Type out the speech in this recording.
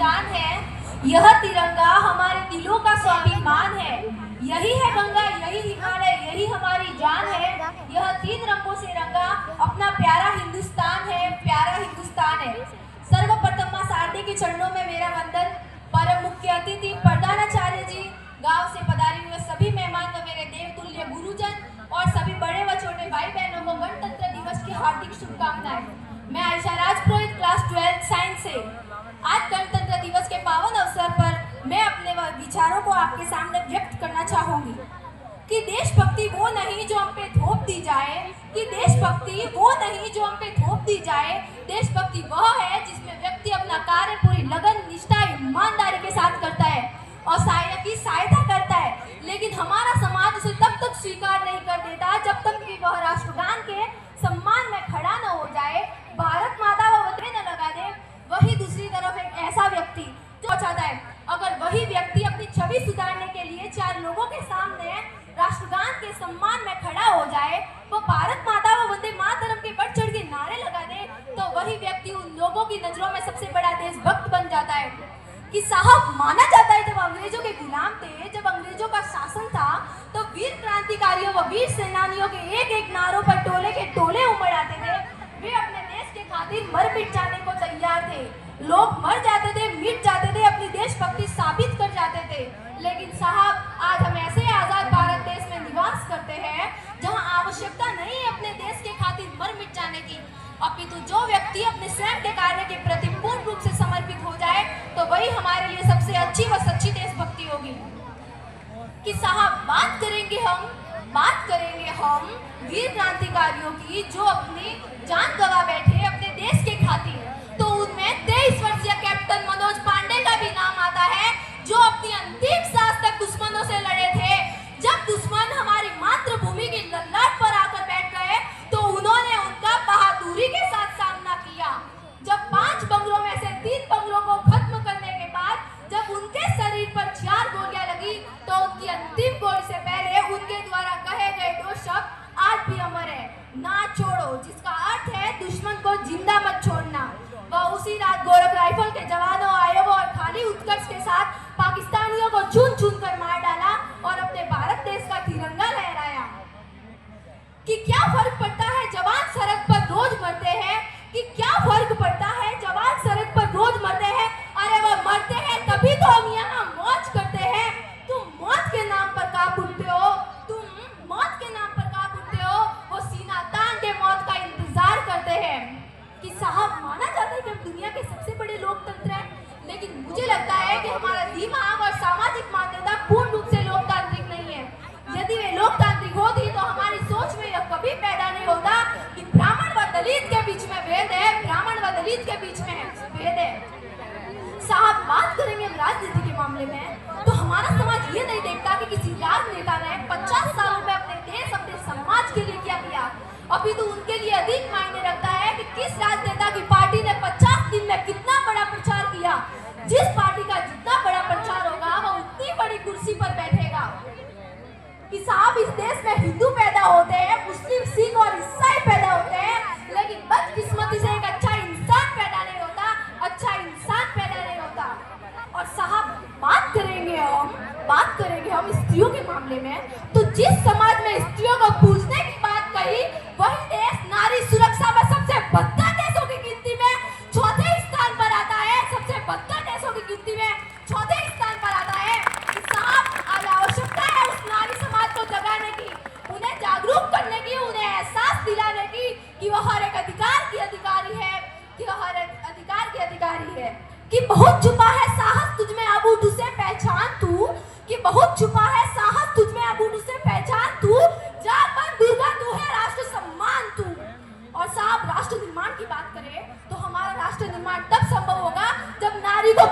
पहचान है। यह तिरंगा हमारे दिलों का स्वाभिमान है। यही है गंगा, यही हिमालय, यही हमारी जान है। यह 3 रंगों से रंगा अपना प्यारा हिंदुस्तान है, प्यारा हिंदुस्तान है। सर्वप्रथम मां शारदे के चरणों में मेरा वंदन। परम मुख्य अतिथि प्रधानाचार्य जी, गांव से पधारे हुए सभी मेहमान व मेरे देवतुल्य गुरुजन और सभी बड़े व छोटे भाई बहनों को गणतंत्र दिवस की हार्दिक शुभकामनाएं। मैं आयशा राजपुरोहित क्लास 12 साइंस से आज गणतंत्र दिवस के पावन अवसर पर मैं अपने विचारों को आपके सामने व्यक्त करना चाहूंगी कि देशभक्ति वो नहीं जो हम पे थोप दी जाए, कि देशभक्ति वो नहीं जो हम पे थोप दी जाए। देशभक्ति वह है जिसमें व्यक्ति अपना कार्य पूरी लगन, निष्ठा, ईमानदारी के साथ करता है और की सहायता करता है। लेकिन हमारा समाज उसे तब तक स्वीकार नहीं कर देता जब तक कि वह राष्ट्रगान के सम्मान में खड़ा न हो जाए, भारत माता व वतन न लगा दे। वही दूसरी तरफ एक ऐसा व्यक्ति जो चाहता है, अगर वही व्यक्ति अपनी छवि सुधारने के लिए 4 लोगों के सामने राष्ट्रगान के सम्मान में खड़ा हो जाए, वो भारत माता व वंदे मातरम के बढ़ चढ़ के नारे लगा दे, तो वही व्यक्ति उन लोगों की नजरों में सबसे बड़ा देशभक्त बन जाता है। कि साहब माना जाता है जब अंग्रेजों के गुलाम थे, जब अंग्रेजों का शासन था, तो वीर क्रांतिकारियों व वीर सेनानियों के एक नारों पर टोले के टोले उमड़ आते थे। वे अपने देश के खातिर मर मिट जाने को तैयार थे। लोग मर जाते थे, मिट जाते थे, अपनी देशभक्ति साबित कर जाते थे। लेकिन साहब आज हम ऐसे आजाद भारत देश में निवास करते हैं जहां आवश्यकता नहीं है अपने देश के खातिर मर मिट जाने की, अपितु जो व्यक्ति अपने स्वयं के कार्य के प्रति पूर्ण रूप से समर्पित हो जाए तो वही हमारे लिए सबसे अच्छी व सच्ची देशभक्ति होगी। कि साहब बात करेंगे हम वीर क्रांतिकारियों की जो अपनी जान गंवा बैठे अपने देश के खातिर, तो उनमें 23 वर्षीय कैप्टन मनोज पांडे का भी नाम आता है, जो अपनी अंतिम सांस तक दुश्मनों से लड़े थे। जब दुश्मन हमारी मातृभूमि की ललाट पर आकर बैठ गए तो उन्होंने उनका बहादुरी के साथ सामना किया। जब 5 बंगलों में से 3 बंगलों को खत्म करने के बाद जब उनके शरीर पर 4 गोलियां लगी तो उनकी अंतिम गोली से पहले उनके द्वारा कहे गए 2 शब्द आज भी अमर है, ना छोड़ो, जिसका अर्थ है दुश्मन को जिंदा मत छोड़ना। वह उसी रात गोरख राइफल के जवानों, आयोगों और खाली उत्कर्ष के साथ पाकिस्तानियों को चुन चुन कर मार डाला और अपने भारत देश का तिरंगा लहराया। कि क्या फर्क पड़ता है जवान सड़क पर रोज मरते हैं, कि क्या फर्क पड़ता है जवान सड़क पर रोज मरते हैं। अरे वो मरते हैं तभी तो हम यहाँ मौज करते हैं। तुम मौत के नाम पर कांप उठते हो, तुम मौत के नाम पर कांप उठते हो, वो सीना तान के मौत का इंतजार करते हैं। कि साहब माना जाता है कि हम दुनिया के सबसे बड़े लोकतंत्र हैं, लेकिन मुझे लगता है कि हमारा दिमाग और सामाजिक मान्यता पूर्ण रूप से लोकतांत्रिक नहीं है। यदि वे लोकतांत्रिक होती तो हमारी सोच में यह कभी पैदा नहीं होता कि ब्राह्मण व दलित के बीच में भेद है, ब्राह्मण व दलित के बीच में भेद है। साहब बात करेंगे हम राजनीति के मामले में, तो हमारा समाज ये नहीं देखता कि किसी राजनेता ने 50 सालों में अपने देश, अपने समाज के लिए क्या किया। अभी तो उनके लिए अधिक मायने रखता है कि किस राजनेता की पार्टी ने 50 दिन में कितना बड़ा प्रचार किया। जिस पार्टी का जितना बड़ा प्रचार होगा वो उतनी बड़ी कुर्सी पर बैठेगा। कि साहब इस देश में हिंदू पैदा होते हैं, मुस्लिम, सिख और ईसाई पैदा होते हैं, लेकिन बदकिस्मती से एक अच्छा इंसान पैदा नहीं होता, अच्छा इंसान पैदा नहीं होता। और साहब बात करेंगे हम स्त्रियों के मामले में, तो जिस समाज में स्त्रियों को पूछने की बात कही, वही देश नारी सुरक्षा में सबसे बदतर देशों की गिनती में 4थे स्थान पर आता है। सबसे बदतर देशों की गिनती में 4थे स्थान पर आता है। साहब आज आवश्यकता है उस नारी समाज को जगाने की, उन्हें जागरूक करने की, उन्हें एहसास दिलाने की कि वह हर एक अधिकार की अधिकारी है, कि वह हर एक अधिकार की अधिकारी है। कि बहुत छुपा है साहस तुझ में, अब उठ उसे पहचान तू। कि बहुत छुपा है साहस तुझ में, अब उठ उसे पहचान तू। जागरण दुर्गा तू है, राष्ट्र सम्मान तू। और साहब राष्ट्र निर्माण की बात करें तो हमारा राष्ट्र निर्माण तब संभव होगा जब नारी को